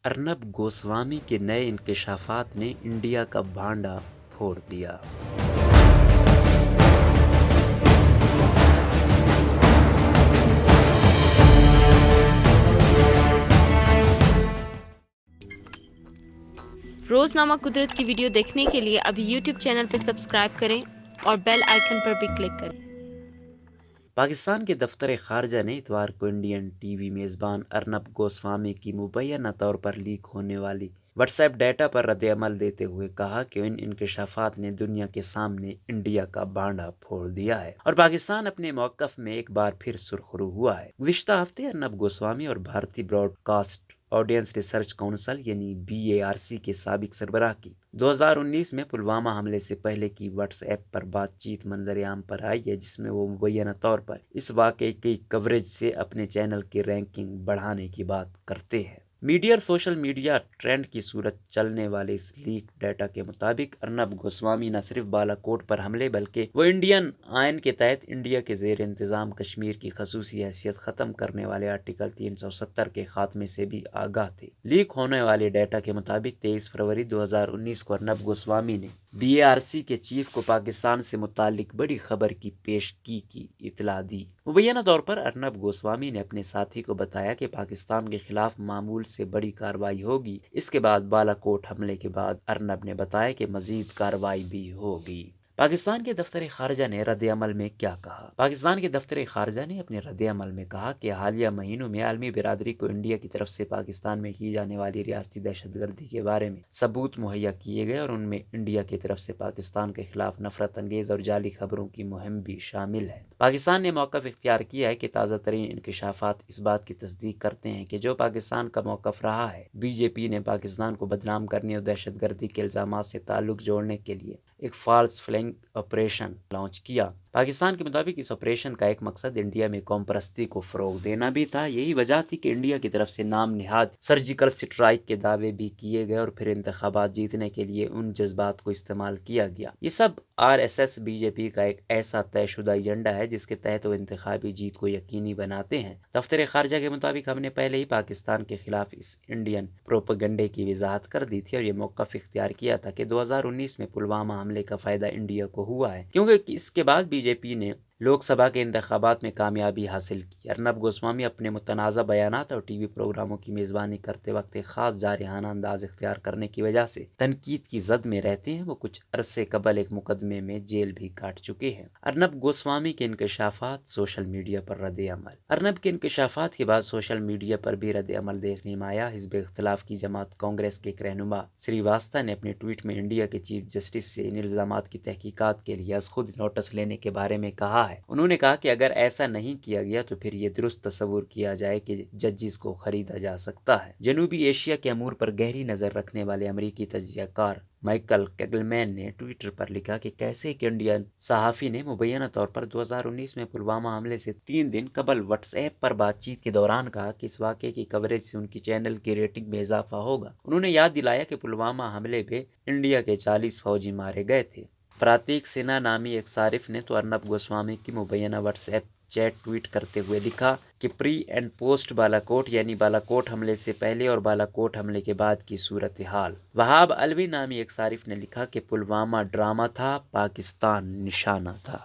ارنب گوسوامی کے نئے انکشافات نے انڈیا کا بھانڈا پھوڑ دیا۔ روزنامہ قدرت کی ویڈیو دیکھنے کے لیے ابھی یوٹیوب چینل پر سبسکرائب کریں اور بیل آئیکن پر بھی کلک کریں۔ پاکستان کے دفتر خارجہ نے اتوار کو انڈین ٹی وی میزبان ارنب گوسوامی کی مبینہ طور پر لیک ہونے والی واٹس ایپ ڈیٹا پر رد عمل دیتے ہوئے کہا کہ ان انکشافات نے دنیا کے سامنے انڈیا کا بھانڈا پھوڑ دیا ہے اور پاکستان اپنے موقف میں ایک بار پھر سرخرو ہوا ہے۔ گزشتہ ہفتے ارنب گوسوامی اور بھارتی broadcast audience research council یعنی BARC کے سابق سربراہ کی 2019 میں پلوامہ حملے سے پہلے کی واٹس ایپ پر بات چیت منظر عام پر آئی ہے، جس میں وہ مبینہ طور پر اس واقعے کی کوریج سے اپنے چینل کی رینکنگ بڑھانے کی بات کرتے ہیں۔ میڈیا اور سوشل میڈیا ٹرینڈ کی صورت چلنے والے اس لیک ڈیٹا کے مطابق ارنب گوسوامی نہ صرف بالا کوٹ پر حملے بلکہ وہ انڈین آئین کے تحت انڈیا کے زیر انتظام کشمیر کی خصوصی حیثیت ختم کرنے والے آرٹیکل 370 کے خاتمے سے بھی آگاہ تھے۔ لیک ہونے والے ڈیٹا کے مطابق 23 فروری 2019 کو ارنب گوسوامی نے BARC کے چیف کو پاکستان سے متعلق بڑی خبر کی پیشگی کی اطلاع دی۔ مبینہ طور پر ارنب گوسوامی نے اپنے ساتھی کو بتایا کہ پاکستان کے خلاف معمول سے بڑی کارروائی ہوگی۔ اس کے بعد بالا کوٹ حملے کے بعد ارنب نے بتایا کہ مزید کارروائی بھی ہوگی۔ پاکستان کے دفتر خارجہ نے رد عمل میں کیا کہا؟ پاکستان کے دفتر خارجہ نے اپنے رد عمل میں کہا کہ حالیہ مہینوں میں عالمی برادری کو انڈیا کی طرف سے پاکستان میں کی جانے والی ریاستی دہشت گردی کے بارے میں ثبوت مہیا کیے گئے اور ان میں انڈیا کی طرف سے پاکستان کے خلاف نفرت انگیز اور جعلی خبروں کی مہم بھی شامل ہے۔ پاکستان نے موقف اختیار کیا ہے کہ تازہ ترین انکشافات اس بات کی تصدیق کرتے ہیں کہ جو پاکستان کا موقف رہا ہے، BJP نے پاکستان کو بدنام کرنے اور دہشت گردی کے الزامات سے تعلق جوڑنے کے لیے ایک فالس فلیگ آپریشن لانچ کیا۔ پاکستان کے مطابق اس آپریشن کا ایک مقصد انڈیا میں قوم پرستی کو فروغ دینا بھی تھا۔ یہی وجہ تھی کہ انڈیا کی طرف سے نام نہاد سرجیکل اسٹرائیک کے دعوے بھی کیے گئے اور پھر انتخابات جیتنے کے لیے ان جذبات کو استعمال کیا گیا۔ یہ سب RSS BJP کا ایک ایسا طے شدہ ایجنڈا ہے جس کے تحت وہ انتخابی جیت کو یقینی بناتے ہیں۔ دفتر خارجہ کے مطابق ہم نے پہلے ہی پاکستان کے خلاف اس انڈین پروپیگنڈے کی وضاحت کر دی تھی اور یہ موقف اختیار کیا تھا کہ 2019 میں پلوامہ حملے کا فائدہ انڈیا کو ہوا ہے، کیونکہ اس کے بعد BJP نے لوک سبھا کے انتخابات میں کامیابی حاصل کی۔ ارنب گوسوامی اپنے متنازع بیانات اور TV پروگراموں کی میزبانی کرتے وقت ایک خاص جارحانہ انداز اختیار کرنے کی وجہ سے تنقید کی زد میں رہتے ہیں۔ وہ کچھ عرصے قبل ایک مقدمے میں جیل بھی کاٹ چکے ہیں۔ ارنب گوسوامی کے انکشافات، سوشل میڈیا پر رد عمل۔ ارنب کے انکشافات کے بعد سوشل میڈیا پر بھی رد عمل دیکھنے میں آیا۔ حزب اختلاف کی جماعت کانگریس کے ایک رہنما سریواستو نے اپنے ٹویٹ میں انڈیا کے چیف جسٹس سے ان الزامات کی تحقیقات کے لیے از خود نوٹس لینے کے بارے میں کہا ہے۔ انہوں نے کہا کہ اگر ایسا نہیں کیا گیا تو پھر یہ درست تصور کیا جائے کہ ججز کو خریدا جا سکتا ہے۔ جنوبی ایشیا کے امور پر گہری نظر رکھنے والے امریکی تجزیہ کار مائیکل کیگلمین نے ٹویٹر پر لکھا کہ کیسے ایک انڈین صحافی نے مبینہ طور پر 2019 میں پلوامہ حملے سے 3 دن قبل واٹس ایپ پر بات چیت کے دوران کہا کہ اس واقعے کی کوریج سے ان کی چینل کی ریٹنگ میں اضافہ ہوگا۔ انہوں نے یاد دلایا کہ پلوامہ حملے میں انڈیا کے 40 فوجی مارے گئے تھے۔ پراتیک سنہا نامی ایک صارف نے تو ارنب گوسوامی کی مبینہ واٹس ایپ چیٹ ٹویٹ کرتے ہوئے لکھا کہ پری اینڈ پوسٹ بالا کوٹ یعنی بالا کوٹ حملے سے پہلے اور بالا کوٹ حملے کے بعد کی صورتحال۔ وہاب علوی نامی ایک صارف نے لکھا کہ پلوامہ ڈرامہ تھا، پاکستان نشانہ تھا۔